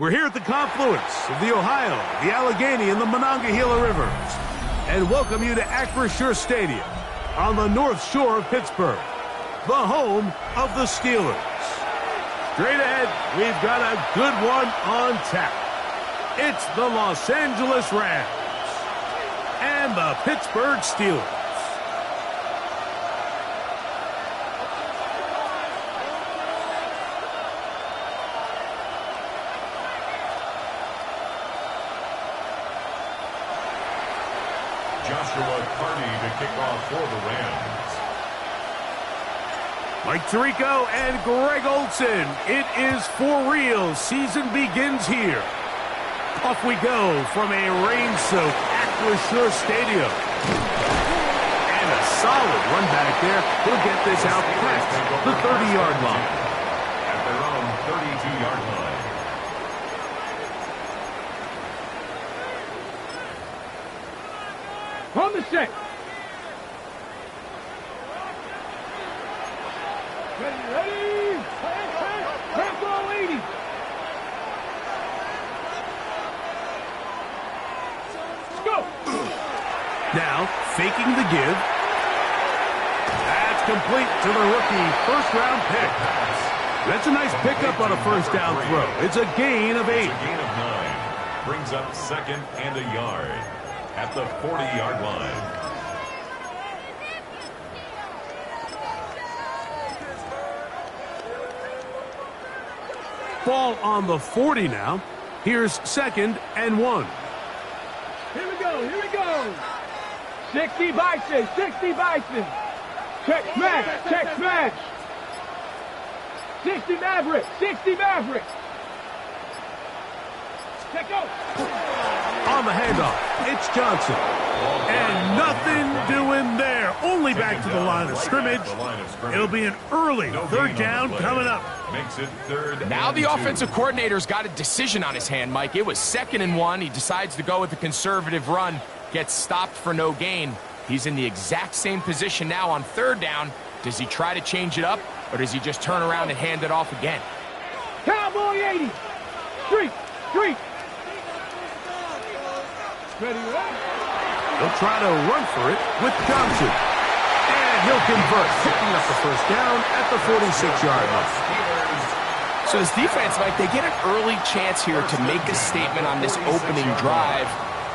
We're here at the confluence of the Ohio, the Allegheny, and the Monongahela Rivers, and welcome you to Acrisure Stadium on the North Shore of Pittsburgh, the home of the Steelers. Straight ahead, we've got a good one on tap. It's the Los Angeles Rams and the Pittsburgh Steelers. To kick off for the Rams. Mike Tirico and Greg Olson. It is for real. Season begins here. Off we go from a rain-soaked Acrisure Stadium. And a solid run back there. He'll get this out past the 30-yard line. At their own 32-yard line. On the set. Ready? Back all 80. Let's go. Now, faking the give. That's complete to the rookie first-round pick. That's a nice pickup on a first-down throw. It's a gain of 8. It's a gain of 9. Brings up second and a yard at the 40-yard line. Ball on the 40 now. Here's second and 1. Here we go. 60 Bison. Check smash. 60 Maverick. Check out. On the handoff, it's Johnson. And nothing doing there. Only back to the line of scrimmage. It'll be an early third down coming up. Makes it third. Now the 2. offensive coordinator's got a decision on his hand, Mike. It was second and 1. He decides to go with the conservative run. Gets stopped for no gain. He's in the exact same position now on third down. Does he try to change it up, or does he just turn around and hand it off again? Cowboy 80. Street. Ready? He'll try to run for it with Johnson. And he'll convert, picking up the first down at the 46-yard line. So this defense, Mike, they get an early chance here to make a statement on this opening drive.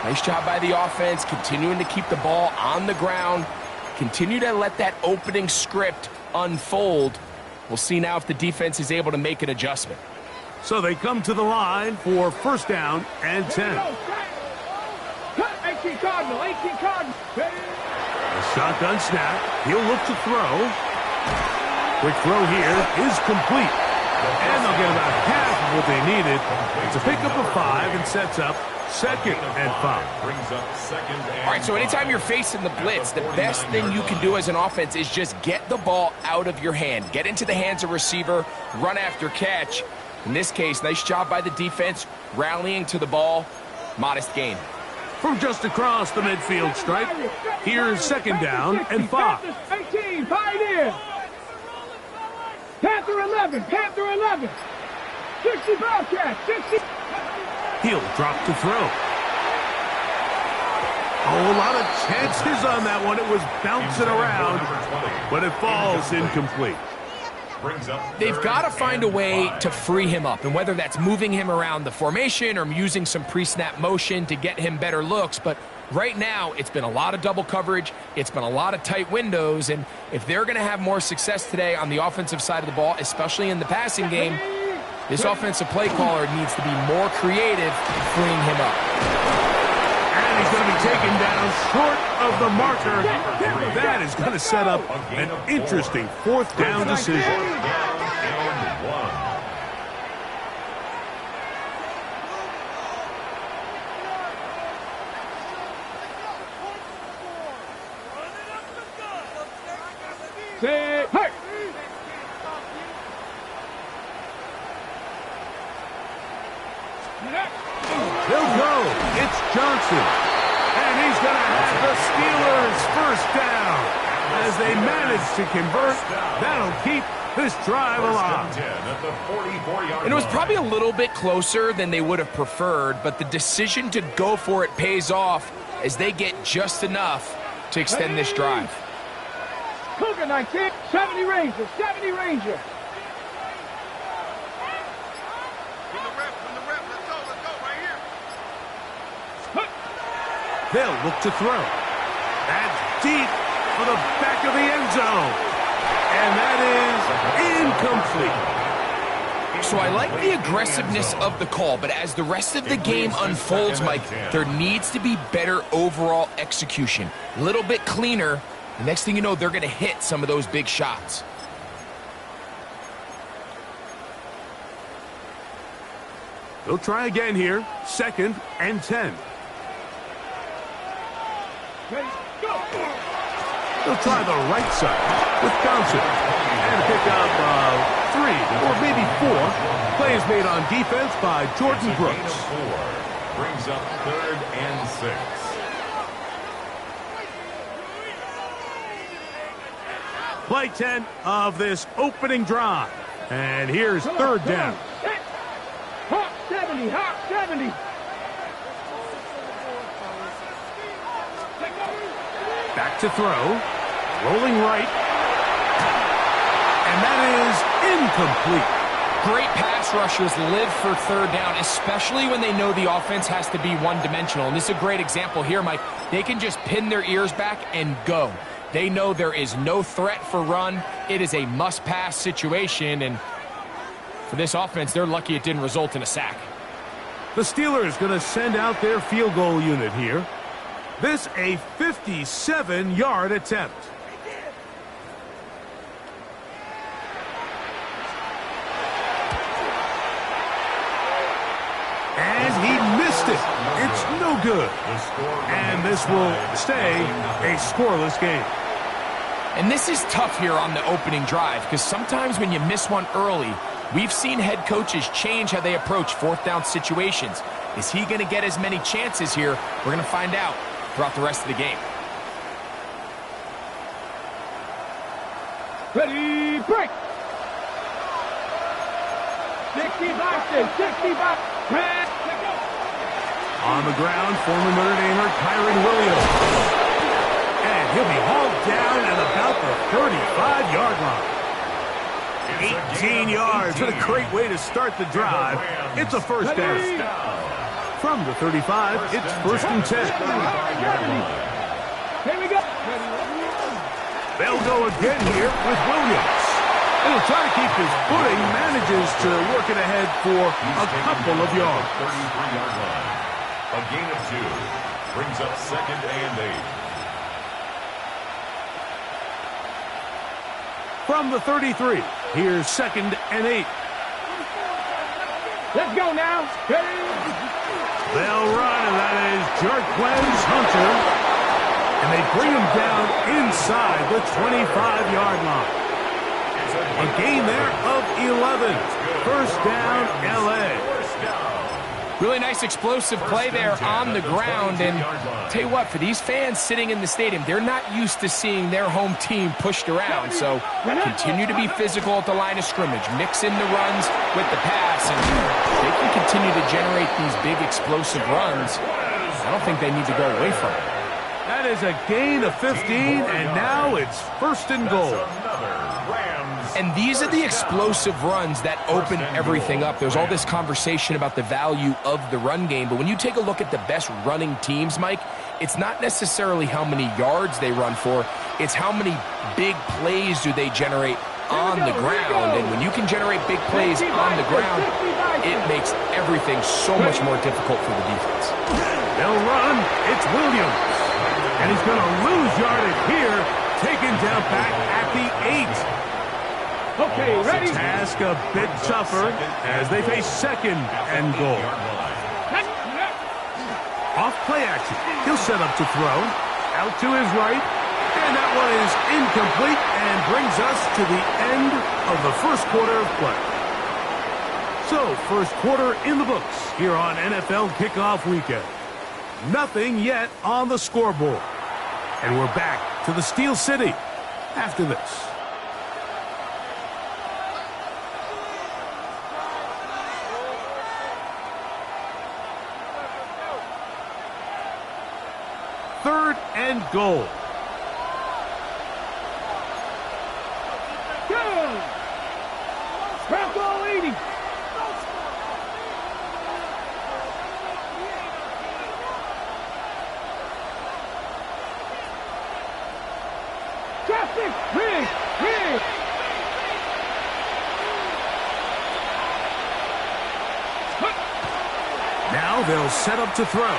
Nice job by the offense, continuing to keep the ball on the ground. Continue to let that opening script unfold. We'll see now if the defense is able to make an adjustment. So they come to the line for first down and 10. 18 Cardinal. A shotgun snap. He'll look to throw. Quick throw here is complete. And they'll get about half of what they needed. It's a pickup of 5 and sets up second and 5. Brings up second and All right, so anytime you're facing the blitz, the best thing you can do as an offense is just get the ball out of your hand. Get into the hands of receiver, run after catch. In this case, nice job by the defense, rallying to the ball. Modest gain. From just across the midfield stripe, here's second down and 5. 18, Pioneer. Panther 11. 60 Bobcat. 60. He'll drop to throw. Oh, a lot of chances on that one. It was bouncing around, but it falls incomplete. They've got to find a way to free him up, and whether that's moving him around the formation or using some pre-snap motion to get him better looks, but right now it's been a lot of double coverage, it's been a lot of tight windows, and if they're going to have more success today on the offensive side of the ball, especially in the passing game, this offensive play caller needs to be more creative freeing him up. And he's going to be taken down short of the marker. That is going to set up an interesting fourth down decision. Say, hey! He'll go. It's Johnson. And he's going to have the Steelers first down. As they manage to convert, that'll keep this drive along. And it was probably a little bit closer than they would have preferred, but the decision to go for it pays off as they get just enough to extend this drive. Cougar 19, 70 Ranger, 70 Ranger. They'll look to throw. That's deep for the back of the end zone. And that is incomplete. So I like the aggressiveness of the call, but as the rest of the game unfolds, Mike, there needs to be better overall execution. A little bit cleaner. The next thing you know, they're going to hit some of those big shots. They'll try again here. 2nd and 10. Ready, go! They'll try the right side with Johnson. And pick up 3 or maybe 4 plays made on defense by Jordan Brooks. Brings up 3rd and 6. Play 10 of this opening drive. And here's 3rd down. Hawk 70, Hawk 70. Back to throw. Rolling right. And that is incomplete. Great pass rushers live for 3rd down, especially when they know the offense has to be one-dimensional. And this is a great example here, Mike. They can just pin their ears back and go. They know there is no threat for run. It is a must-pass situation, and for this offense, they're lucky it didn't result in a sack. The Steelers going to send out their field goal unit here. This a 57-yard attempt. And he missed it. It's no good. And this will stay a scoreless game. And this is tough here on the opening drive because sometimes when you miss one early, we've seen head coaches change how they approach 4th down situations. Is he going to get as many chances here? We're going to find out throughout the rest of the game. Ready, break. 65, 65. On the ground, former Notre Damer Kyron Williams. And he'll be hauled down at about the 35-yard line. 18 yards. What a great way to start the drive. It's a 1st down. From the 35, it's 1st and 10. Here we go. They'll go again here with Williams. And he'll try to keep his footing, manages to work it ahead for a couple of yards. 33-yard line. A gain of 2. Brings up 2nd and 8. From the 33, here's 2nd and 8. Let's go now. Ready. They'll run, and that is Jarquez Hunter. And they bring him down inside the 25-yard line. A gain there of 11. 1st down, L.A. Really nice explosive play there on the ground. And tell you what, for these fans sitting in the stadium, they're not used to seeing their home team pushed around. So continue to be physical at the line of scrimmage. Mix in the runs with the pass. And they can continue to generate these big explosive runs. I don't think they need to go away from it. That is a gain of 15, and now it's 1st and goal. And these are the explosive runs that open everything up. There's all this conversation about the value of the run game, but when you take a look at the best running teams, Mike, it's not necessarily how many yards they run for, it's how many big plays do they generate on the ground. And when you can generate big plays on the ground, it makes everything so much more difficult for the defense. They'll run. It's Williams. And he's going to lose yardage here, taken down back at the 8. Okay, ready? Task a bit tougher as they face 2nd and goal. Off play action. He'll set up to throw. Out to his right. And that one is incomplete and brings us to the end of the 1st quarter of play. So, 1st quarter in the books here on NFL Kickoff Weekend. Nothing yet on the scoreboard. And we're back to the Steel City after this. 3rd and goal. Go! Ground ball 80. Traffic! Rig! Rig! Now they'll set up to throw.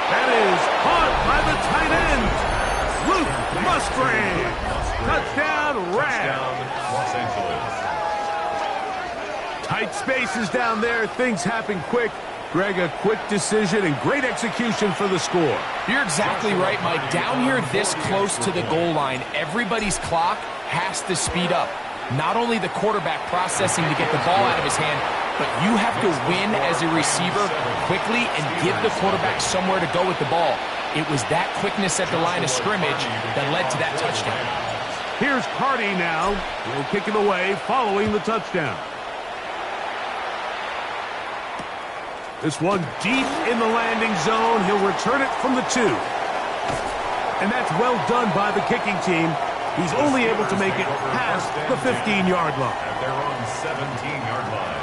That is caught by the tight end, Luke Musgrave. Touchdown, Rams. Los Angeles. Tight spaces down there. Things happen quick. Greg, a quick decision and great execution for the score. You're exactly right, Mike. Down here this close to the goal line, everybody's clock has to speed up. Not only the quarterback processing to get the ball out of his hand, but you have to win as a receiver quickly and give the quarterback somewhere to go with the ball. It was that quickness at the line of scrimmage that led to that touchdown. Here's Carty now. He'll kick it away following the touchdown. This one deep in the landing zone. He'll return it from the 2. And that's well done by the kicking team. He's only able to make it past the 15-yard line. At their own 17-yard line.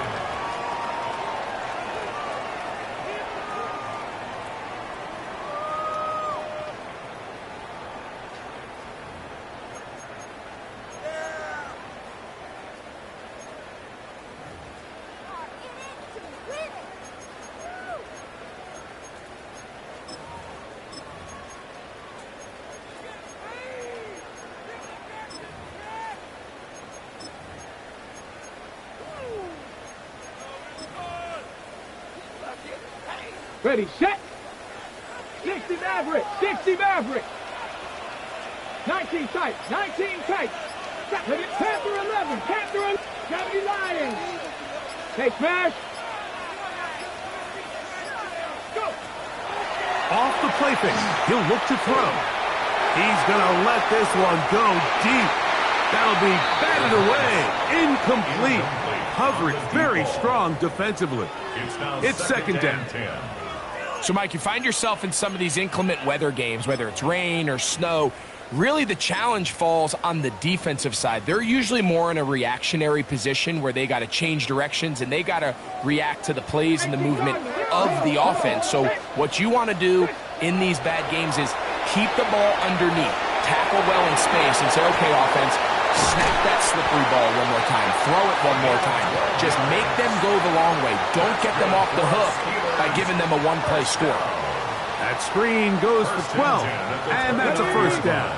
Ready, set. 60 Maverick, 60 Maverick. 19 tight, 19 tight. Ready, Panther 11, Panther 11. 70 Lions. Hey, smash. Go. Off the play fake. He'll look to throw. He's going to let this one go deep. That'll be batted away. Incomplete. Coverage very strong defensively. It's second down. So, Mike, you find yourself in some of these inclement weather games, whether it's rain or snow. Really, the challenge falls on the defensive side. They're usually more in a reactionary position where they got to change directions and they got to react to the plays and the movement of the offense. So what you want to do in these bad games is keep the ball underneath, tackle well in space, and say, okay, offense, snap that slippery ball one more time, throw it one more time. Just make them go the long way. Don't get them off the hook by giving them a one-play score. That screen goes for 12, and that's a first down.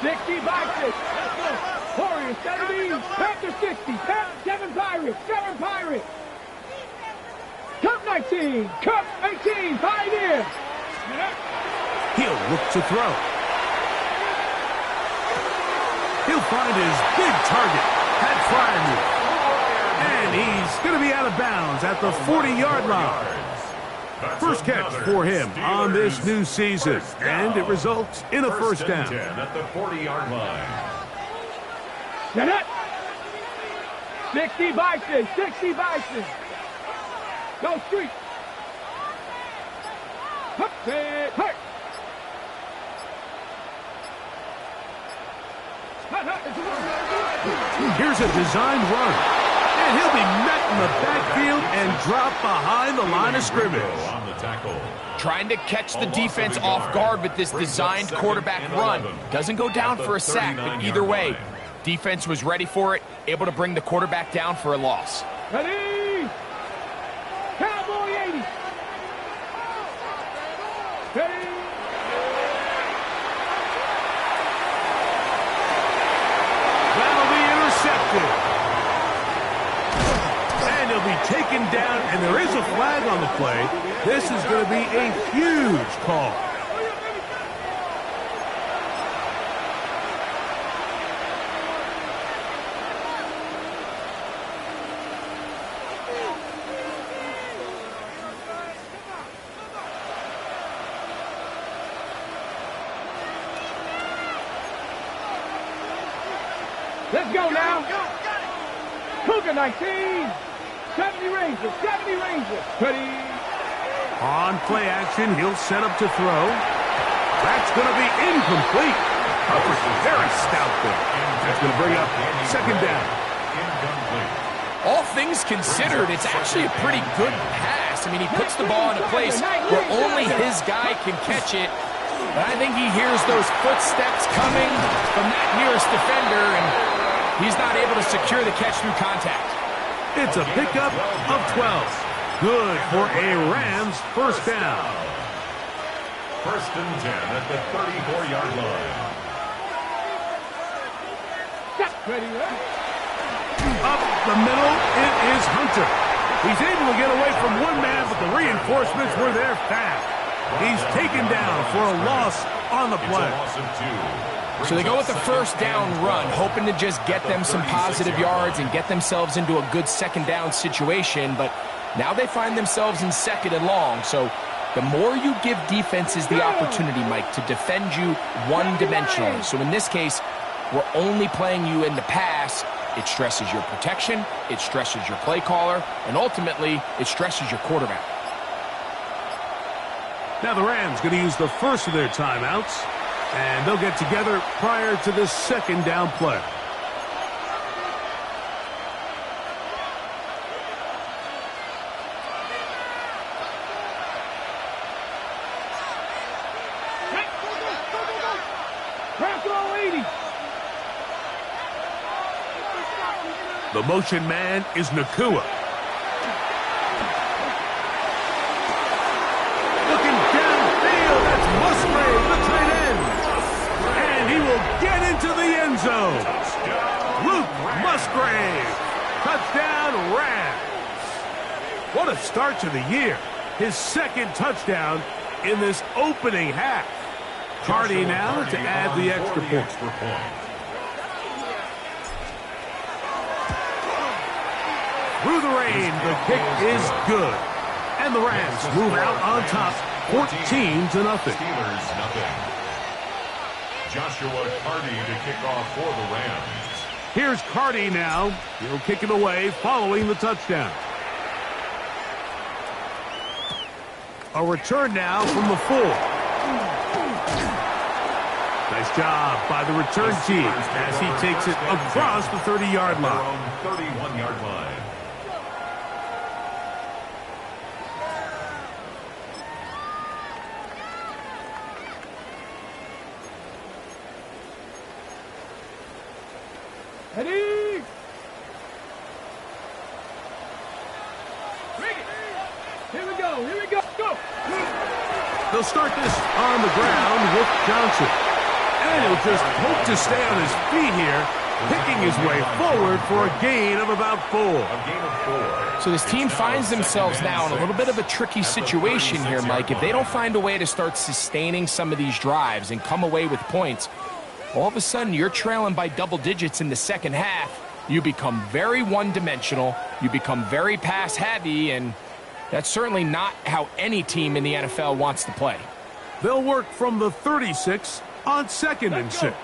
60 by 6. Warriors 70, Panther 60, Panther 7 Pirates, 7 Pirates. Cup 19, Cup 18, Pioneers. He'll look to throw. He'll find his big target, Pat Fryermuth. And he's going to be out of bounds at the 40-yard line. First catch for him on this new season, and it results in a first down. 10 at the 40-yard line. Get it. 60 Bison, 60 Bison. Go street. Hook it, hook. Here's a designed run. And he'll be met in the backfield and dropped behind the line of scrimmage. On the tackle. Trying to catch the defense off guard with this designed quarterback run. Doesn't go down for a sack, but either way, defense was ready for it, able to bring the quarterback down for a loss. Ready? Cowboy 80. Ready? That'll be intercepted. And he'll be taken down, and there is a flag on the play. This is going to be a huge call. Let's go now. Cougar 19. 70 Rangers, 70 Rangers. Ready? On play action, he'll set up to throw. That's going to be incomplete. Coverage is very stout there. That's going to bring up second down. All things considered, it's actually a pretty good pass. I mean, he puts the ball in a place where only his guy can catch it. But I think he hears those footsteps coming from that nearest defender, and he's not able to secure the catch through contact. It's a pickup of 12. Good for a Rams first down. First and 10 at the 34-yard line. Up the middle, it is Hunter. He's able to get away from one man, but the reinforcements were there fast. He's taken down for a loss on the play. So they go with the first down run, hoping to just get them some positive yards and get themselves into a good second down situation, but now they find themselves in second and long. So the more you give defenses the opportunity, Mike, to defend you one-dimensionally. So in this case, we're only playing you in the pass. It stresses your protection, it stresses your play caller, and ultimately, it stresses your quarterback. Now the Rams going to use the first of their timeouts, and they'll get together prior to this second down play. The motion man is Nakua. Looking downfield, that's Musgrave, the tight end. And he will get into the end zone. Luke Musgrave. Touchdown, Rams. What a start to the year. His second touchdown in this opening half. Hardy now to add the extra point. Through the rain, the kick is good. And the Rams move out on top, 14-0. Steelers, nothing. Joshua Carty to kick off for the Rams. Here's Carty now. He'll kick it away following the touchdown. A return now from the 4. Nice job by the return team as he takes it across the 30-yard line. 31-yard line. Ready? Here we go, go! They'll start this on the ground with Johnson. And he'll just hope to stay on his feet here, picking his way forward for a gain of about 4. A gain of 4. So this team finds themselves now in a little bit of a tricky situation here, Mike. If they don't find a way to start sustaining some of these drives and come away with points, all of a sudden you're trailing by double digits in the second half. You become very one-dimensional, you become very pass-heavy, and that's certainly not how any team in the NFL wants to play. They'll work from the 36 on 2nd and 6.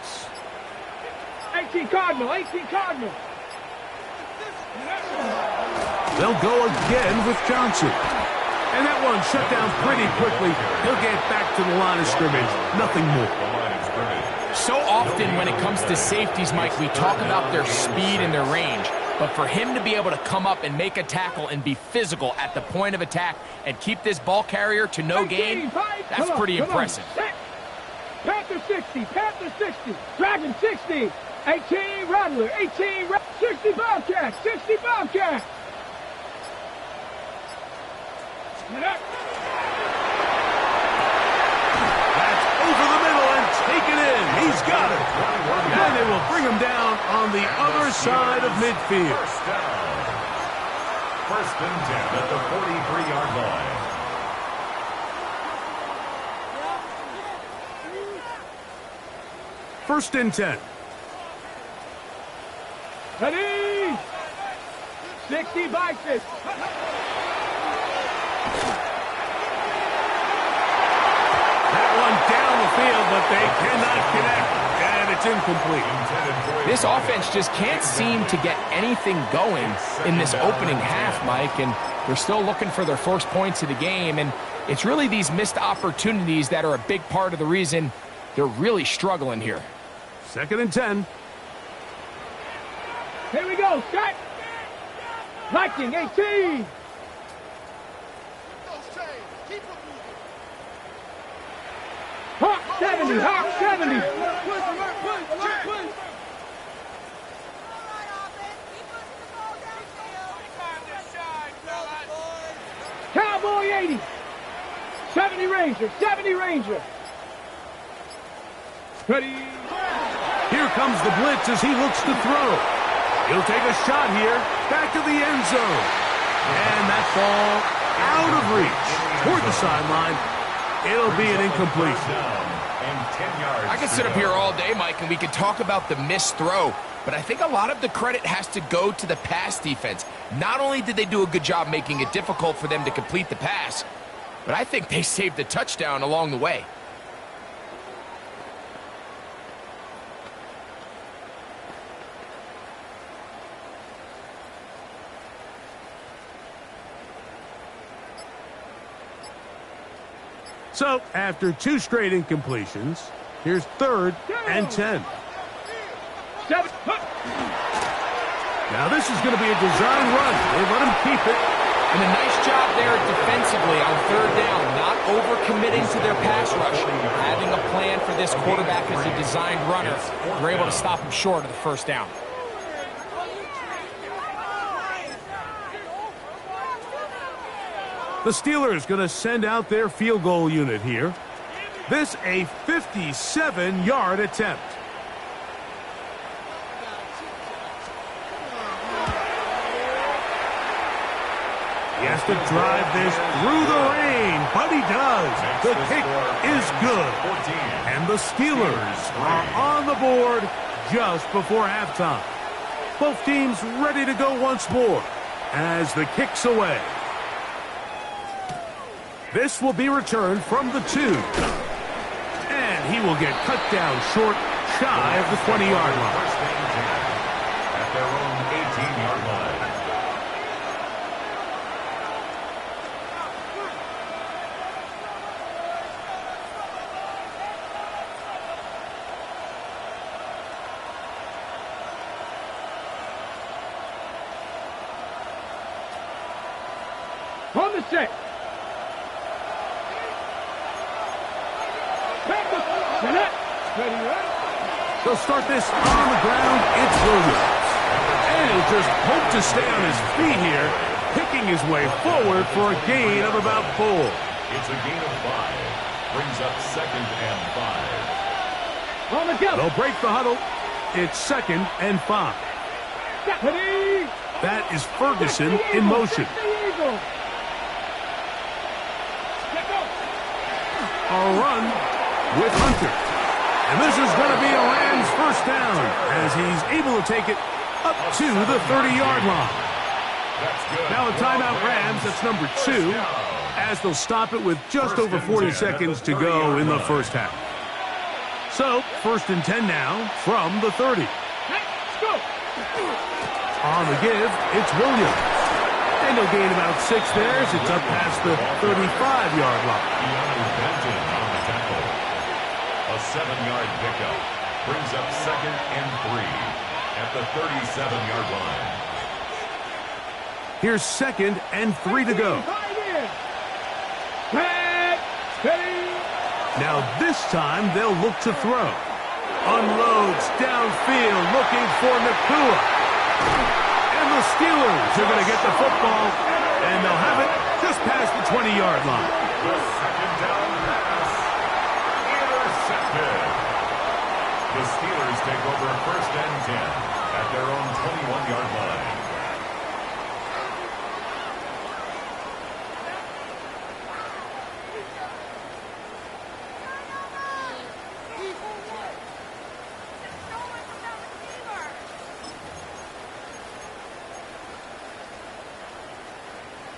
18 Cardinal. They'll go again with Johnson. And that one shut down pretty quickly. He'll get back to the line of scrimmage. Nothing more. So often when it comes to safeties, Mike, we talk about their speed and their range. But for him to be able to come up and make a tackle and be physical at the point of attack and keep this ball carrier to no gain, that's pretty impressive. Panther 60, Dragon 60, 18 Rattler, 60 Bobcat, 60 Bobcat. That's over the middle and taken in. He's got it. And they will bring him down on the other side of midfield. First and 10 at the 43-yard line. First and 10. Ready? 60 Bison. That one down the field, but they cannot connect. And it's incomplete. This offense just can't seem to get anything going in this opening half, Mike. And They're still looking for their first points of the game, and it's really these missed opportunities that are a big part of the reason they're really struggling here. 2nd and 10. Here we go, Scott. Viking 18. Hawk 70, Hawk 70. Cowboy 80. 70 Ranger, 70 Ranger. Ready. Here comes the blitz as he looks to throw. He'll take a shot here, back to the end zone. And that ball out of reach toward the sideline. It'll be an incompletion. I could sit up here all day, Mike, and we could talk about the missed throw, but I think a lot of the credit has to go to the pass defense. Not only did they do a good job making it difficult for them to complete the pass, but I think they saved a touchdown along the way. So, after 2 straight incompletions, here's 3rd and 10. Now this is going to be a design run. They let him keep it. And a nice job there defensively on 3rd down, not overcommitting to their pass rush. Having a plan for this quarterback as a designed runner, we're able to stop him short of the 1st down. The Steelers going to send out their field goal unit here. This a 57-yard attempt. He has to drive this through the rain, but he does. The kick is good. And the Steelers are on the board just before halftime. Both teams ready to go once more as the kick's away. This will be returned from the 2. And he will get cut down short, shy of the 20-yard line. At their own 18-yard line. On the set. They'll start this on the ground. It's Williams. And he'll just hope to stay on his feet here, picking his way forward for a gain of about 4. It's a gain of 5. Brings up 2nd and 5. On the go. They'll break the huddle. It's 2nd and 5. That is Ferguson in motion. A run with Hunter. And this is going to be a Rams 1st down as he's able to take it up to the 30-yard line. Now a timeout Rams, that's number 2, as they'll stop it with just over 40 seconds to go in the 1st half. So, 1st and 10 now from the 30. On the give, it's Williams. And he'll gain about 6 there as it's up past the 35-yard line. A 7-yard pickup brings up 2nd and 3 at the 37-yard line. Here's 2nd and 3 to go. Now this time they'll look to throw. Unloads downfield looking for Nakua. And the Steelers are going to get the football, and they'll have it just past the 20-yard line. The 2nd down pass. Intercepted. The Steelers take over 1st and 10 at their own 21-yard line.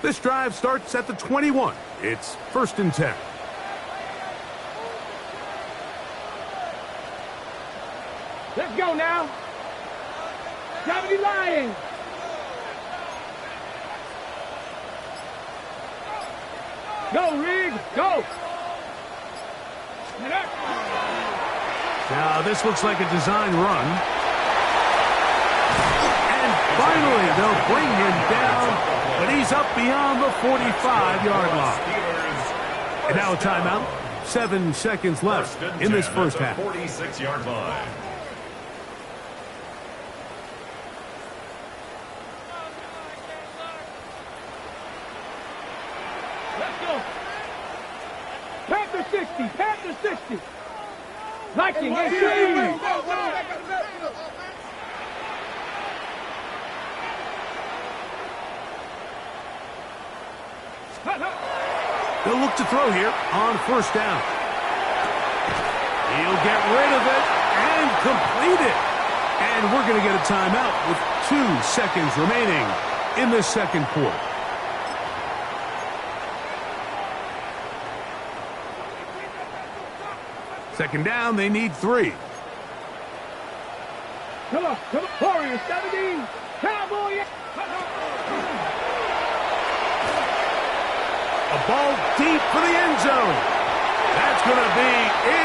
This drive starts at the 21. It's 1st and 10. Let's go now. 70 Lions. Go, Rig, go. Now, this looks like a design run. And finally, they'll bring him down, but he's up beyond the 45-yard line. And now a timeout. 7 seconds left in this first half. 46-yard line. Let's go. Panther 60, Panther 60. Viking 18. They'll look to throw here on first down. He'll get rid of it and complete it. And we're going to get a timeout with 2 seconds remaining in the second quarter. Second down, they need 3. Come on, Warriors 17. Cowboy. A ball deep for the end zone. That's going to be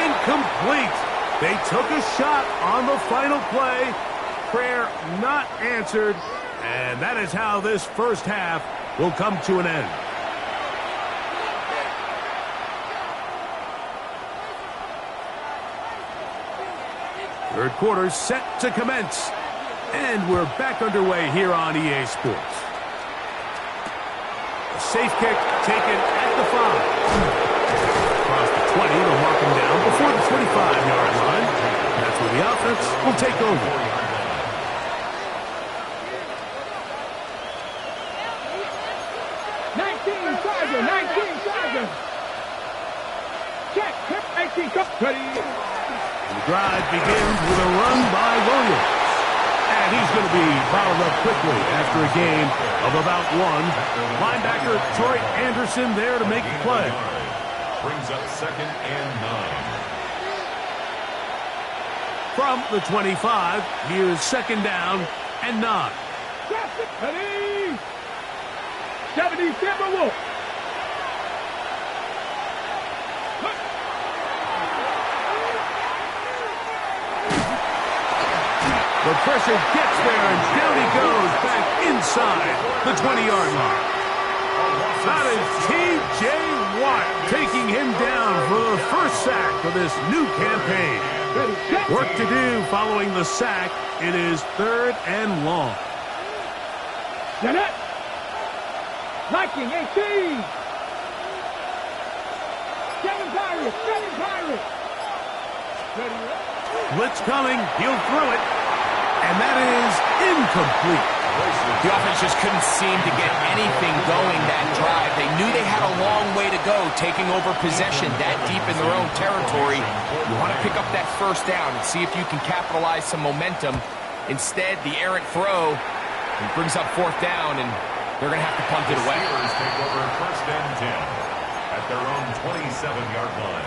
incomplete. They took a shot on the final play. Prayer not answered. And that is how this first half will come to an end. Third quarter set to commence. And we're back underway here on EA Sports. A safe kick taken at the 5. Across the 20, they'll mark him down before the 25-yard line. That's where the offense will take over. Check, 18, come, ready. The drive begins with a run by Williams. And he's going to be bottled up quickly after a gain of about 1. Linebacker Troy Anderson there to make the play. Brings up 2nd and 9. From the 25, here's 2nd down and 9. Ready. 70, Timberwolf. The pressure gets there, and down he goes back inside the 20-yard line. That is T.J. Watt taking him down for the first sack of this new campaign. Work to do following the sack. It is 3rd and long. Janet. Viking 18. 7 Pirates, 7 Pirates. Blitz coming. He'll throw it. And that is incomplete. The offense just couldn't seem to get anything going that drive. They knew they had a long way to go, taking over possession that deep in their own territory. You want to pick up that first down and see if you can capitalize some momentum. Instead, the errant throw brings up 4th down, and they're going to have to punt it away. The Steelers take over 1st and 10 at their own 27-yard line.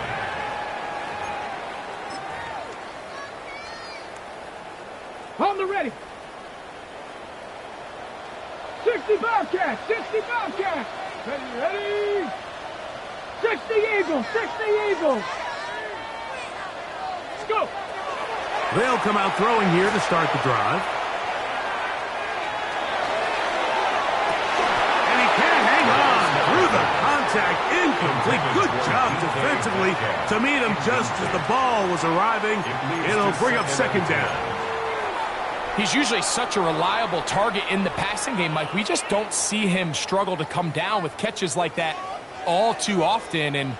On the ready. 60 Bobcats, 60 Bobcats. Ready. 60 Eagles, 60 Eagles. Let's go. They'll come out throwing here to start the drive. And he can't hang on through the contact. Incomplete. Good job defensively to meet him just as the ball was arriving. It'll bring up 2nd down. He's usually such a reliable target in the passing game, Mike. We just don't see him struggle to come down with catches like that all too often. And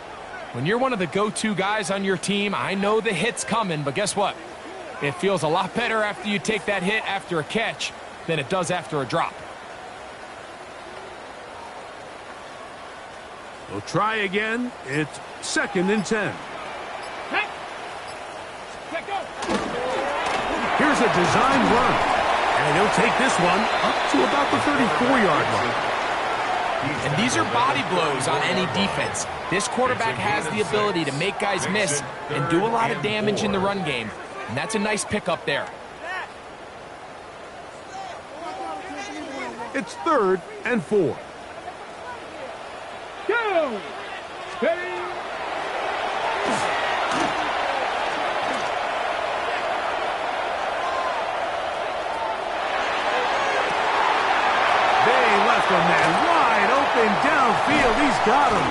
when you're one of the go-to guys on your team, I know the hit's coming, but guess what? It feels a lot better after you take that hit after a catch than it does after a drop. We'll try again. It's 2nd and 10. Here's a design run. And he'll take this one up to about the 34-yard line. And these are body blows on any defense. This quarterback has the ability to make guys miss and do a lot of damage in the run game. And that's a nice pickup there. It's 3rd and 4. Go! Ready? Left a man wide open downfield. He's got him.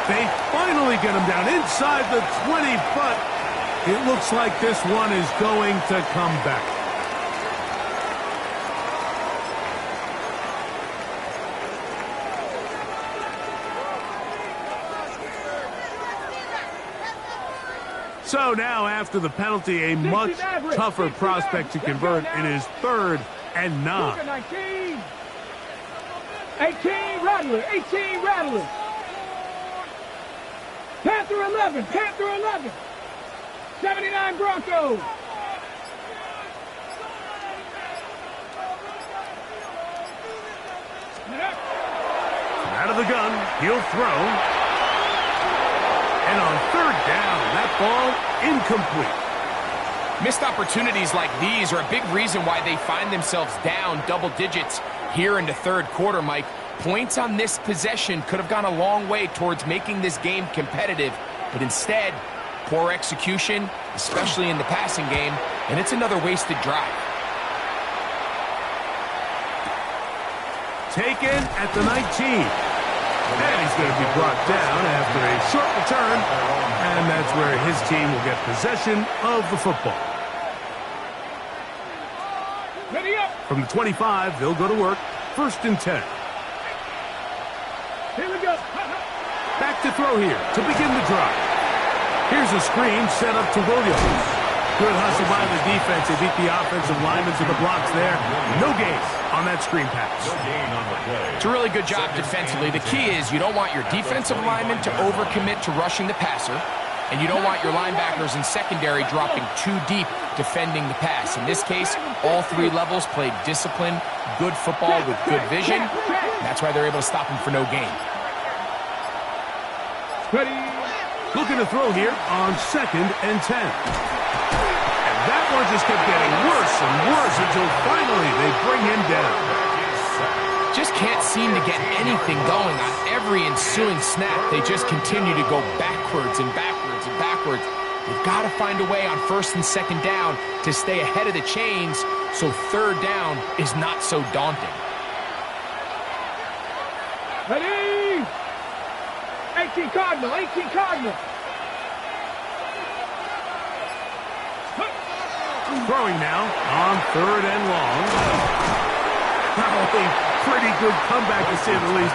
They finally get him down inside the 20, but it looks like this one is going to come back. So now, after the penalty, a much tougher prospect to convert. It is 3rd and 9. 18, Rattler. 18, Rattler. Panther 11. Panther 11. 79 Broncos. Out of the gun, he'll throw. And on 3rd down, that ball incomplete. Missed opportunities like these are a big reason why they find themselves down double digits here in the 3rd quarter, Mike. Points on this possession could have gone a long way towards making this game competitive, but instead, poor execution, especially in the passing game, and it's another wasted drive. Taken at the 19. And he's going to be brought down after a short return, and that's where his team will get possession of the football. Ready up. From the 25, they'll go to work. 1st and 10. Here we go. Back to throw here to begin the drive. Here's a screen set up to Williams. Good hustle by the defense. They beat the offensive linemen to the blocks there. No gain on that screen pass. No gain on the play. It's a really good job defensively. The key is you don't want your defensive linemen to overcommit to rushing the passer, and you don't want your linebackers in secondary dropping too deep defending the pass. In this case, all 3 levels played disciplined, good football with good vision. That's why they're able to stop him for no gain. Ready. Looking to throw here on 2nd and 10. And that one just kept getting worse and worse until finally they bring him down. Just can't seem to get anything going on every ensuing snap. They just continue to go backwards and backwards and backwards. You've got to find a way on 1st and 2nd down to stay ahead of the chains so 3rd down is not so daunting. Ready. 18 Cardinal. 18 Cardinal. Throwing now on 3rd and long. A pretty good comeback, to say the least.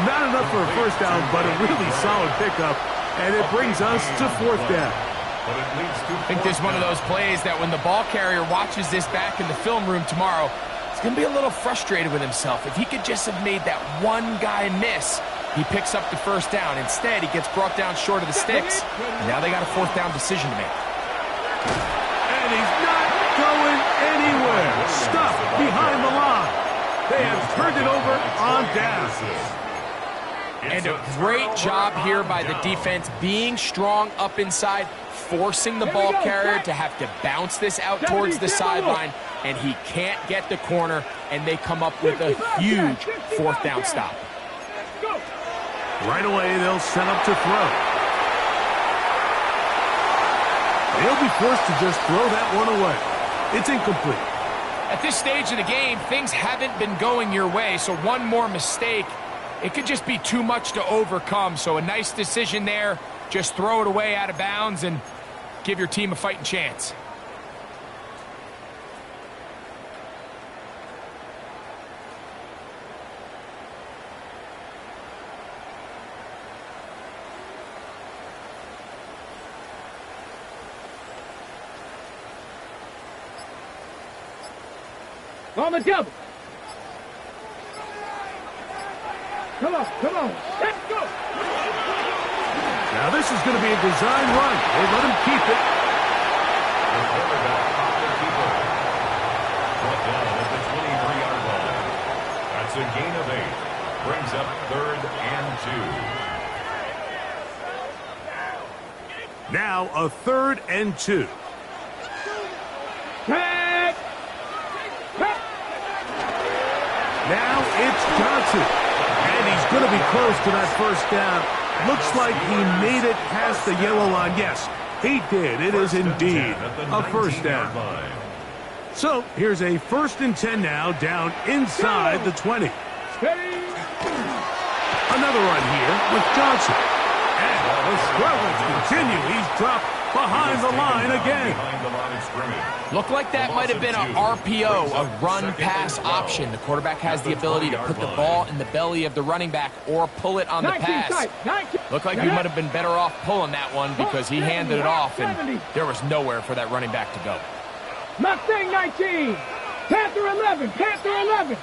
Not enough for a 1st down, but a really solid pickup. And it brings us to 4th down. I think this is one of those plays that when the ball carrier watches this back in the film room tomorrow, he's going to be a little frustrated with himself. If he could just have made that one guy miss, he picks up the 1st down. Instead, he gets brought down short of the sticks. Now they got a 4th down decision to make. And he's not going anywhere. Stuffed behind the line. They have turned it over on down. And a great job here by the defense, being strong up inside, forcing the ball carrier to have to bounce this out towards the sideline, and he can't get the corner, and they come up with a huge 4th down stop. Right away, they'll set up to throw. They'll be forced to just throw that one away. It's incomplete. At this stage of the game, things haven't been going your way, so one more mistake, it could just be too much to overcome. So a nice decision there. Just throw it away out of bounds and give your team a fighting chance. On the double. Come on, come on. Let's go. Now this is going to be a design run. They let him keep it. The quarterback caught the keeper. Brought down at the 23-yard line. That's a gain of 8. Brings up 3rd and 2. Now a 3rd and 2. Pack. Pack. Now it's Johnson. And he's going to be close to that 1st down. Looks like he made it past the yellow line. Yes, he did. It is indeed a first down. So here's a 1st and 10 now, down inside the 20. Another run here with Johnson. And the struggles continue. He's dropped behind the line again. Looked like that might have been an RPO, a run-pass option. The quarterback has the ability to put the ball in the belly of the running back or pull it on the pass. Looked like he might have been better off pulling that one because he handed it off, and there was nowhere for that running back to go. Mustang 19, Panther 11, Panther 11.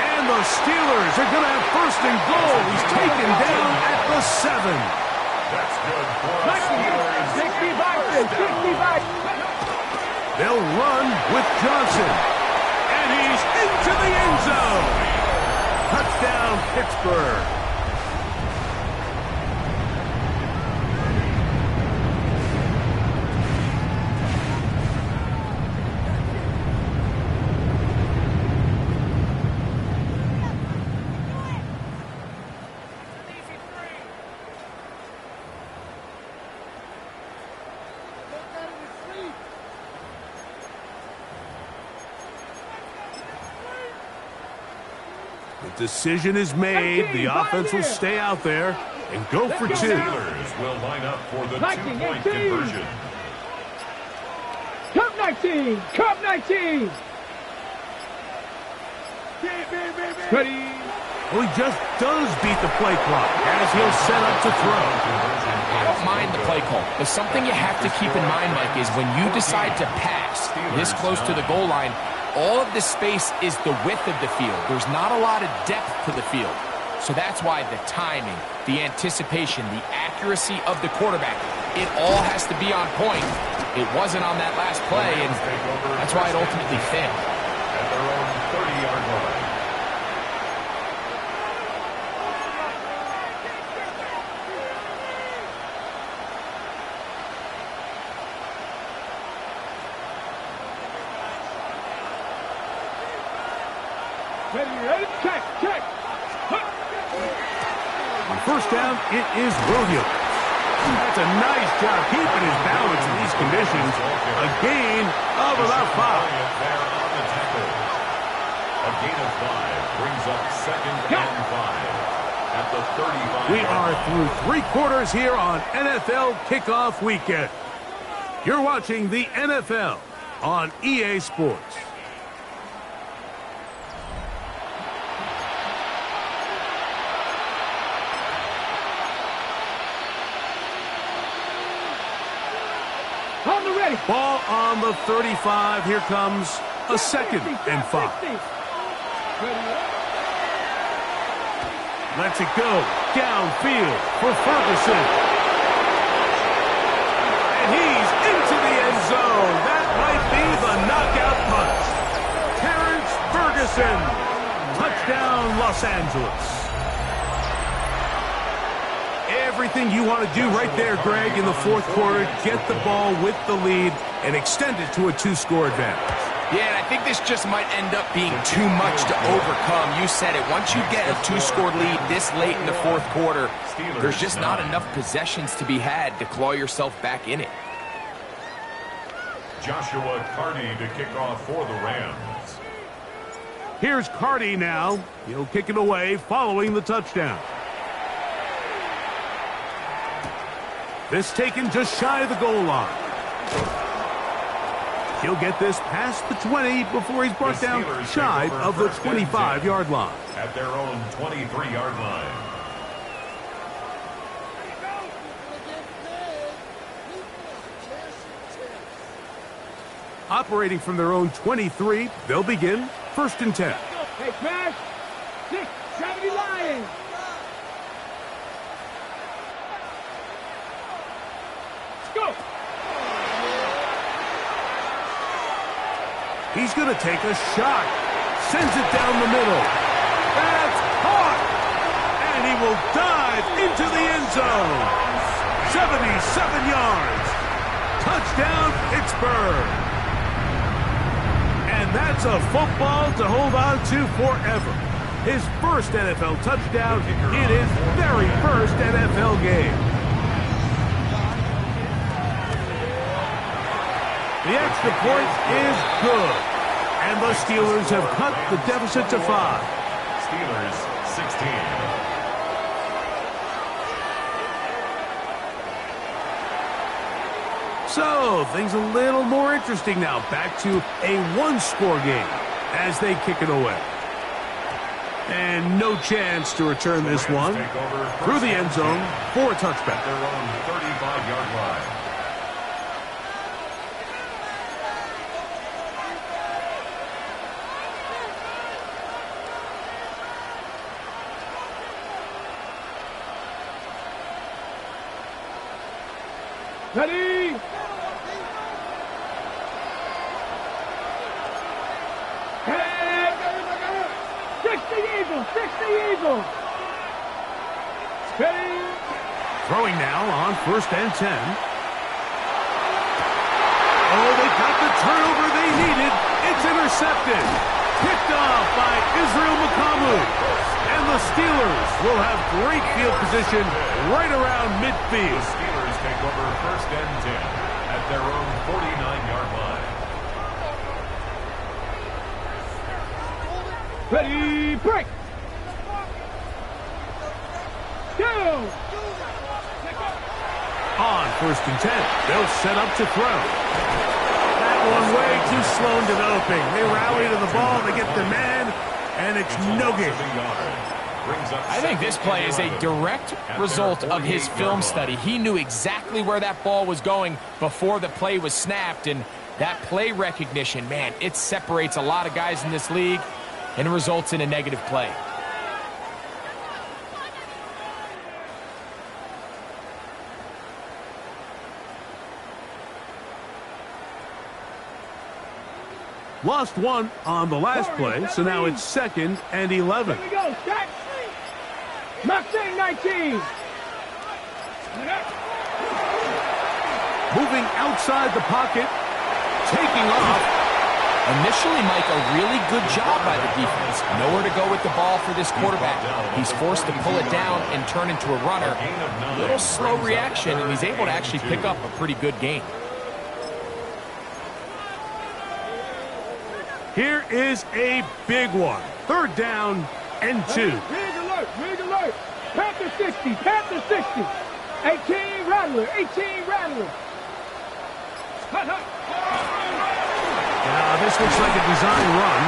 And the Steelers are going to have 1st and goal. He's taken down at the 7. That's good for us. 65. They'll run with Johnson. And he's into the end zone. Touchdown, Pittsburgh. Decision is made. The offense will stay out there and go for 2. Steelers will line up for the 2-point conversion. Cup 19, Cup 19. Ready. Well, he just does beat the play clock as he'll set up to throw. I don't mind the play call, but something you have to keep in mind, Mike, is when you decide to pass this close to the goal line, all of the space is the width of the field. There's not a lot of depth to the field. So that's why the timing, the anticipation, the accuracy of the quarterback, it all has to be on point. It wasn't on that last play, and that's why it ultimately failed. At their own 30-yard line. Ready, check. On 1st down, it is Williams. That's a nice job keeping his balance in these conditions. A gain of about 5. A gain of 5 brings up 2nd and 5 at the 35. We are through 3 quarters here on NFL Kickoff Weekend. You're watching the NFL on EA Sports. On the ready. Ball on the 35. Here comes a 2nd and 5. Lets it go downfield for Ferguson. And he's into the end zone. That might be the knockout punch. Terrence Ferguson. Touchdown, Los Angeles. Everything you want to do right there, Greg, in the 4th quarter. Get the ball with the lead and extend it to a 2-score advantage. Yeah, and I think this just might end up being too much to overcome. You said it. Once you get a 2-score lead this late in the 4th quarter, there's just not enough possessions to be had to claw yourself back in it. Joshua Carty to kick off for the Rams. Here's Carty now. He'll kick it away following the touchdown. This taken just shy of the goal line. He'll get this past the 20 before he's brought down shy of the 25-yard line. At their own 23-yard line. Operating from their own 23, they'll begin 1st and 10. Hey, smash. 670 Lions. Go. He's going to take a shot. Sends it down the middle. That's caught. And he will dive into the end zone. 77 yards. Touchdown, Pittsburgh. And And that's a football to hold on to forever. His first NFL touchdown in his very first NFL game. The extra point is good. And the Steelers have cut the deficit to 5. Steelers 16. So, things a little more interesting now. Back to a one-score game as they kick it away. And no chance to return this one through the end zone for a touchback. Their own 35-yard line. Ready? Head! 60 Eagles! 60 Eagles! Ready? Throwing now on 1st and 10. Oh, they got the turnover they needed. It's intercepted. Picked off by Israel Makamu. And the Steelers will have great field position right around midfield. Steelers take over 1st and 10 at their own 49-yard line. Ready, break! Go! On 1st and 10, they'll set up to throw. That one way too slow in developing. They rally to the ball, they get the man, and it's no gain. I think this play is a direct result of his film study. He knew exactly where that ball was going before the play was snapped, and that play recognition, man, it separates a lot of guys in this league and results in a negative play. Lost one on the last play, so now it's 2nd and 11. Here we go, set! Mustang 19! Moving outside the pocket, taking off. Initially, Mike, a really good job by the defense. Nowhere to go with the ball for this quarterback. He's forced to pull it down and turn into a runner. A little slow reaction, and he's able to actually pick up a pretty good gain. Here is a big one. 3rd down and 2. Rig alert, rig alert. Panther 60, Panther 60. 18 Rattler, 18 Rattler. Hut, hut. Now this looks like a design run,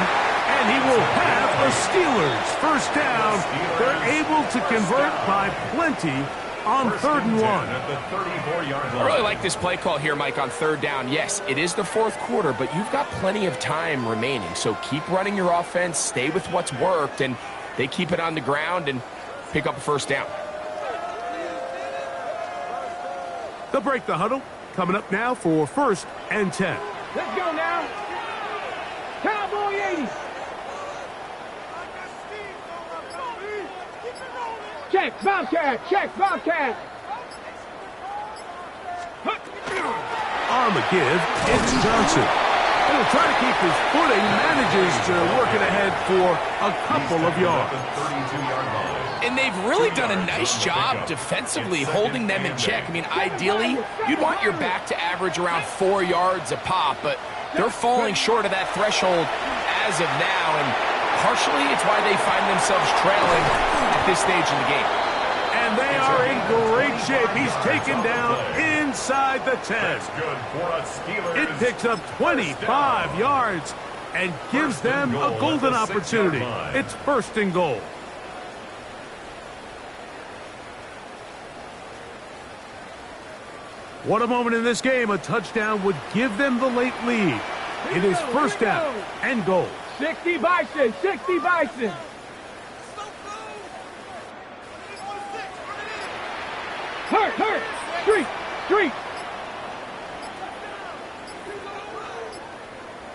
and he will have the Steelers 1st down. They're able to convert by plenty on 3rd and 1. At the 34-yard line. I really like this play call here, Mike, on 3rd down. Yes, it is the 4th quarter, but you've got plenty of time remaining. So keep running your offense, stay with what's worked, and they keep it on the ground and pick up a 1st down. They'll break the huddle. Coming up now for 1st and 10. Let's go now. Cowboy 80. Check, Bobcat, check, Bobcat. On the give, it's Johnson. He'll try to keep his footing, manages to work it ahead for a couple of yards. And they've really done a nice job defensively holding them in check. I mean, ideally, you'd want your back to average around 4 yards a pop, but they're falling short of that threshold as of now, and partially it's why they find themselves trailing at this stage in the game. And they are in great shape. He's taken down inside the 10. It picks up 25 yards and gives them a golden opportunity. It's 1st and goal. What a moment in this game. A touchdown would give them the late lead. It is 1st down and goal. 60 Bison, 60 Bison. Hurt, street.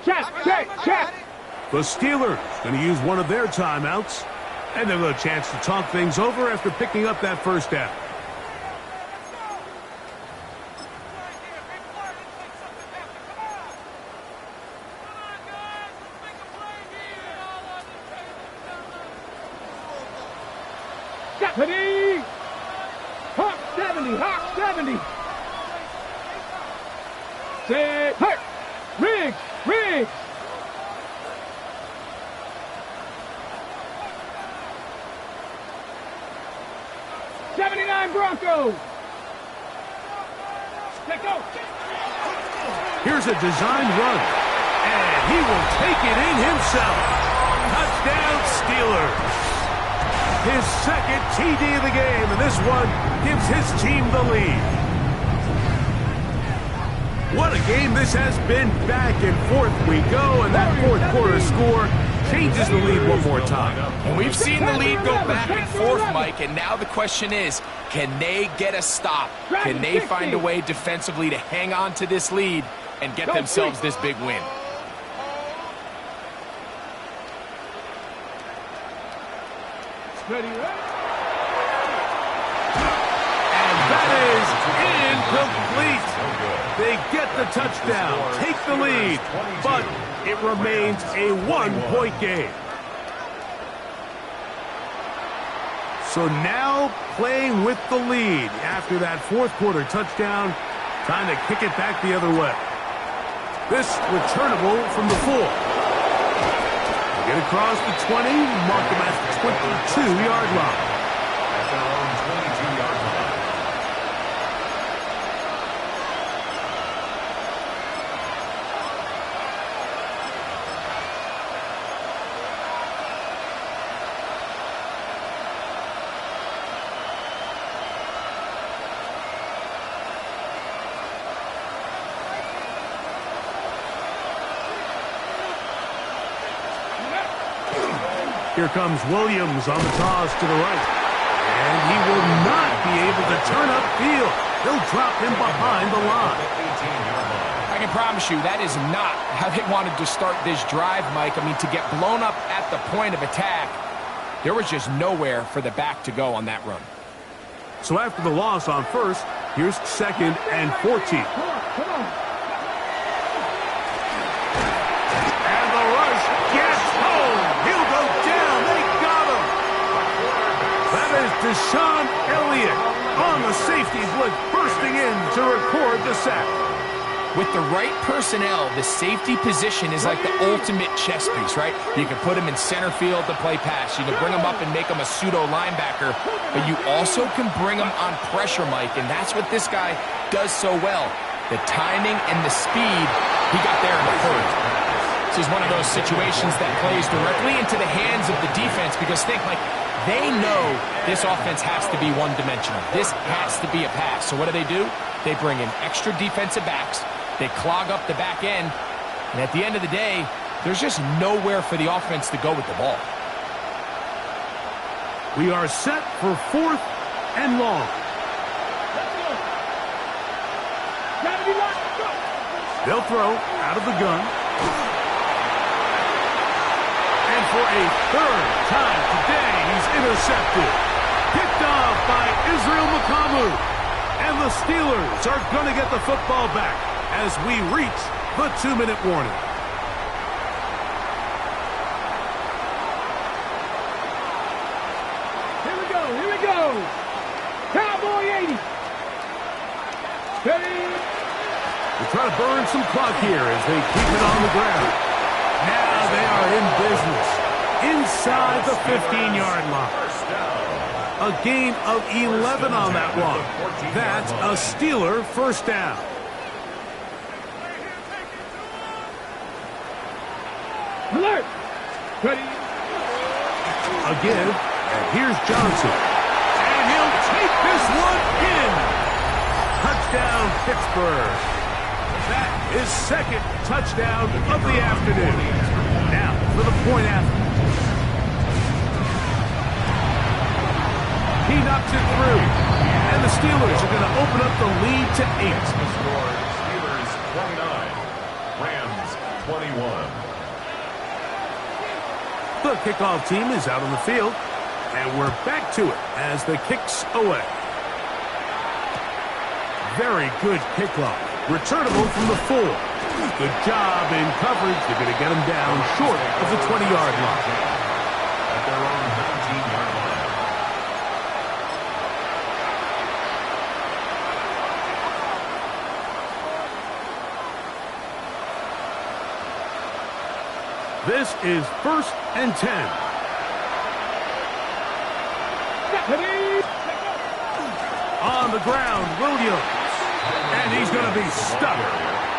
Check. The Steelers going to use one of their timeouts, and they'll have a chance to talk things over after picking up that 1st down. Ready? Hawk 70, Hawk 70. Set, hut. Riggs, Riggs. '79 Broncos. Let go. Here's a design run, and he will take it in himself. Touchdown, Steelers. His second TD of the game, and this one gives his team the lead. What a game this has been. Back and forth we go, and that fourth quarter score changes the lead one more time. And we've seen the lead go back and forth, Mike, and now the question is, can they get a stop? Can they find a way defensively to hang on to this lead and get themselves this big win? Ready, and that is incomplete. They get the touchdown, take the lead, but it remains a one-point game. So now playing with the lead after that fourth quarter touchdown, trying to kick it back the other way. This returnable from the 4. Get across the 20, mark them at the 22-yard line. At their own 22-yard line. Here comes Williams on the toss to the right. And he will not be able to turn upfield. They'll drop him behind the line. I can promise you that is not how they wanted to start this drive, Mike. I mean, to get blown up at the point of attack, there was just nowhere for the back to go on that run. So after the loss on first, here's 2nd and 14. Come on. And the rush gets home. He'll go down. They got him. That is Deshaun Elliott on the safety blitz, bursting in to record the sack. With the right personnel, the safety position is like the ultimate chess piece, right? You can put him in center field to play pass. You can bring him up and make him a pseudo linebacker, but you also can bring him on pressure, Mike, and that's what this guy does so well. The timing and the speed, he got there in the third. This is one of those situations that plays directly into the hands of the defense because think, like, they know this offense has to be one-dimensional. This has to be a pass. So what do? They bring in extra defensive backs. They clog up the back end. And at the end of the day, there's just nowhere for the offense to go with the ball. We are set for 4th and long. They'll throw out of the gun. And for a third time today, he's intercepted. Picked off by Israel McCamu. And the Steelers are going to get the football back as we reach the 2-minute warning. Here we go. Cowboy 80. Steady. They try to burn some clock here as they keep it on the ground. Now they are in business inside the 15-yard line. A gain of 11 on that one. That's a Steeler first down. Alert. Ready. Again, and here's Johnson. And he'll take this one in. Touchdown, Pittsburgh. That is 2nd touchdown of the afternoon. Now for the point after. He knocks it through. And the Steelers are going to open up the lead to 8. The score, Steelers 29, Rams 21. The kickoff team is out on the field. And we're back to it as the kick's away. Very good kickoff. Returnable from the 4. Good job in coverage. They're going to get him down short of the 20-yard line. At their own 19-yard line. This is 1st and 10. On the ground, Williams. And he's going to be stuck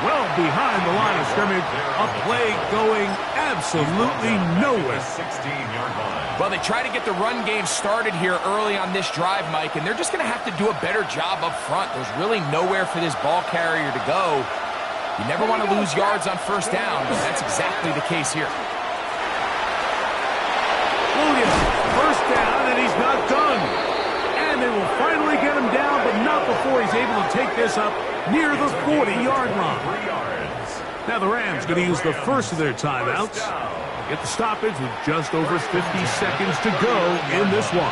well behind the line of scrimmage. A play going absolutely nowhere. 16-yard line. Well, they try to get the run game started here early on this drive, Mike, and they're just going to have to do a better job up front. There's really nowhere for this ball carrier to go. You never want to lose yards on 1st down, but that's exactly the case here. Williams, 1st down, and he's not done. And they will finally get him down, but not before he's able to take this up near the 40-yard line. 3 yards. Now the Rams going to use the first of their timeouts. Get the stoppage with just over 50 seconds to go in this one.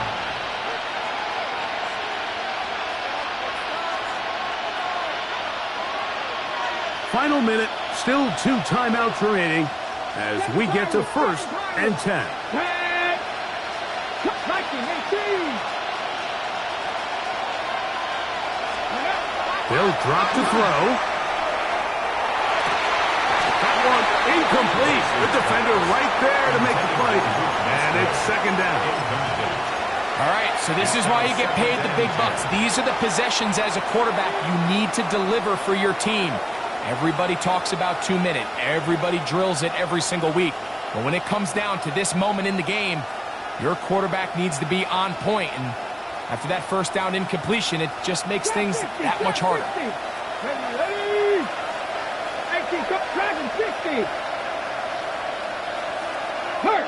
Final minute, still 2 timeouts remaining as we get to 1st and 10. They'll drop to throw. That one incomplete. The defender right there to make the play. And it's 2nd down. All right, so this is why you get paid the big bucks. These are the possessions as a quarterback you need to deliver for your team. Everybody talks about 2-minute. Everybody drills it every single week. But when it comes down to this moment in the game, your quarterback needs to be on point. And after that 1st down incompletion, it just makes things that much harder. Ready. 18, driving 60. Hurt.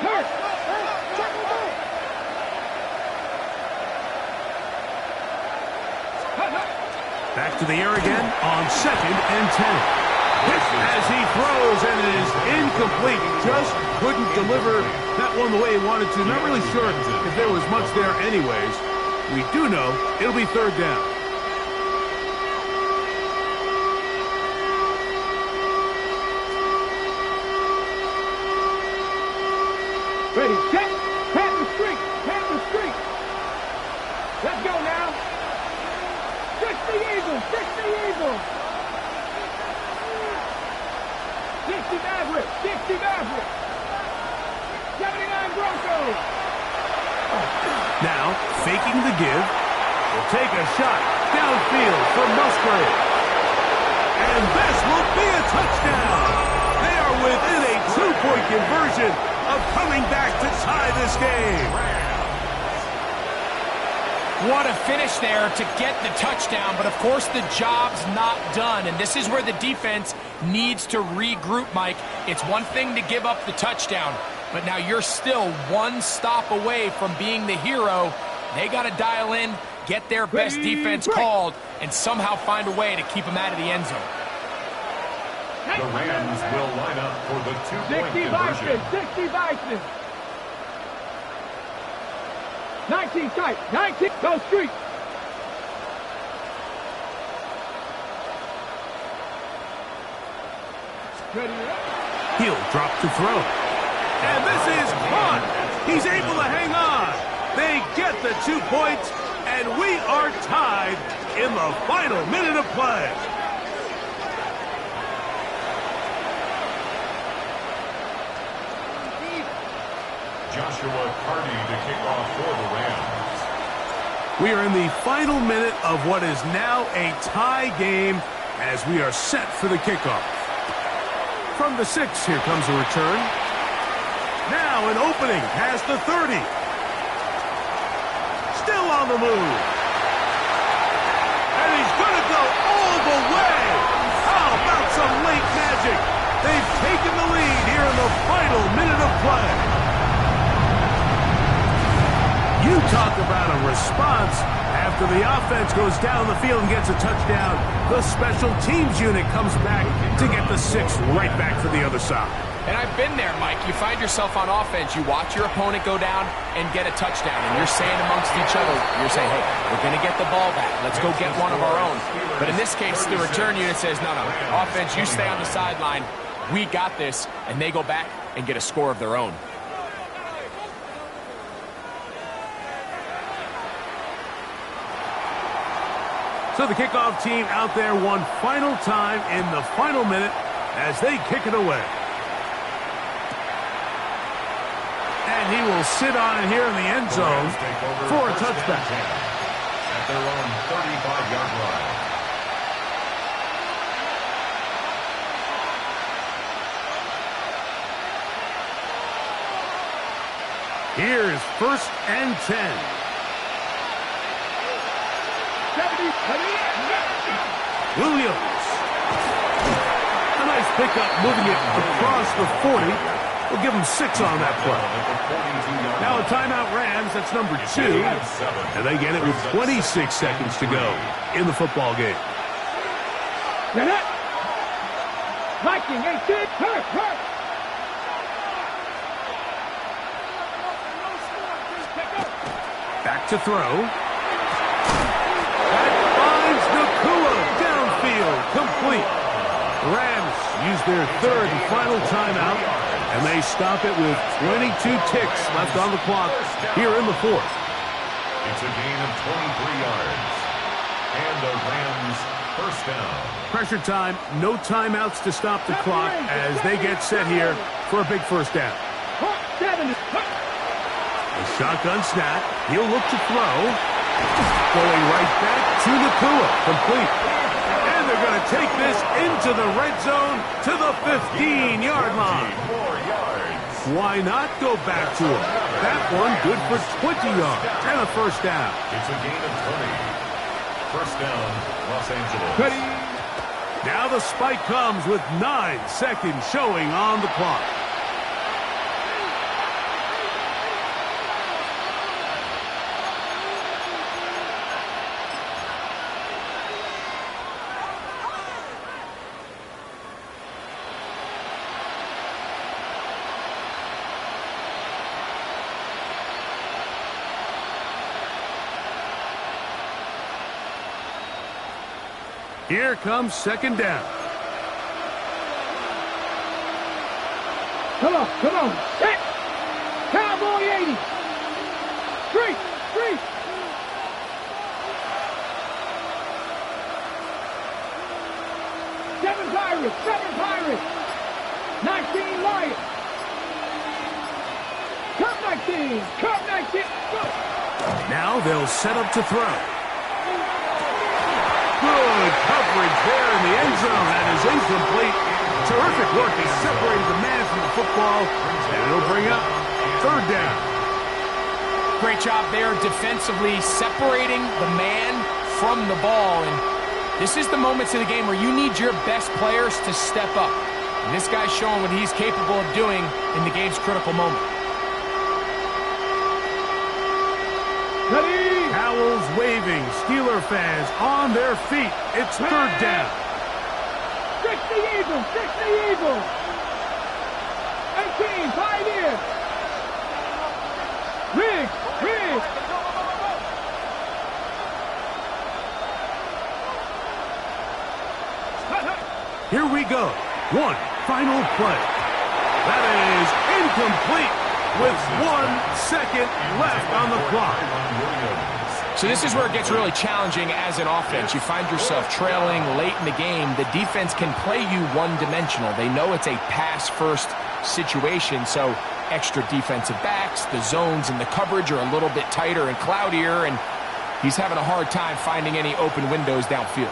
Back to the air again on 2nd and 10. As he throws, and it is incomplete. Just couldn't deliver that one the way he wanted to. Not really sure if there was much there anyways. We do know it'll be 3rd down. Ready, set, Panther streak. Let's go now. 60 Eagles. 60 Maverick. 79 Broncos. Now, faking the give, will take a shot downfield for Musgrave. And this will be a touchdown. They are within a 2-point conversion of coming back to tie this game. What a finish there to get the touchdown, but of course the job's not done, and this is where the defense needs to regroup, Mike. It's one thing to give up the touchdown, but now you're still 1 stop away from being the hero. They got to dial in, get their best defense called, and somehow find a way to keep them out of the end zone. The Rams will line up for the 2-point 60 Bison. 19 tight. 19. Go street. He'll drop to throw. And this is caught. He's able to hang on. They get the 2 points, and we are tied in the final minute of play. Joshua Carty to kick off for the Rams. We are in the final minute of what is now a tie game as we are set for the kickoff. From the 6, here comes a return. Now an opening past the 30. Still on the move. And he's going to go all the way. How about some late magic? They've taken the lead here in the final minute of play. You talk about a response. After the offense goes down the field and gets a touchdown, the special teams unit comes back to get the 6 right back for the other side. And I've been there, Mike. You find yourself on offense, you watch your opponent go down and get a touchdown, and you're saying amongst each other, you're saying, hey, we're going to get the ball back. Let's go get one of our own. But in this case, the return unit says, no, offense, you stay on the sideline. We got this, and they go back and get a score of their own. So the kickoff team out there one final time in the final minute as they kick it away. And he will sit on it here in the end zone for a touchback. At their own 35-yard line. Here's 1st and 10. Williams. A nice pickup moving it across the 40. We'll give him 6 on that play. Now a timeout Rams. That's number 2. And they get it with 26 seconds to go in the football game. Viking, 18, hurt. Back to throw. That finds Nakua downfield, complete. The Rams use their 3rd and final timeout, and they stop it with 22 ticks left on the clock here in the 4th. It's a gain of 23 yards. And the Rams first down. Pressure time, no timeouts to stop the clock as they get set here for a big first down. A shotgun snap. He'll look to throw. Going right back to Nakua. Complete. And they're going to take this into the red zone to the 15-yard line. 4 yards. Why not go back to him? That one good for 20 yards and a first down. It's a gain of 20. First down, Los Angeles. Now the spike comes with 9 seconds showing on the clock. Here comes 2nd down. Come on. Set. Cowboy 80. Street. 7 Pirates. 19 Lions. Curve 19. Go. Now they'll set up to throw. Good coverage there in the end zone. That is incomplete. Terrific work. He separated the man from the football, and it'll bring up 3rd down. Great job there defensively, separating the man from the ball. And this is the moments of the game where you need your best players to step up. And this guy's showing what he's capable of doing in the game's critical moment. Towels waving. Steeler fans on their feet. It's 3rd down. 60 Eagles. 18, Pioneers. Riggs. Here we go. One final play. That is incomplete with 1 second left on the clock. So this is where it gets really challenging as an offense. You find yourself trailing late in the game. The defense can play you one-dimensional. They know it's a pass-first situation, so extra defensive backs, the zones and the coverage are a little bit tighter and cloudier, and he's having a hard time finding any open windows downfield.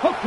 Okay.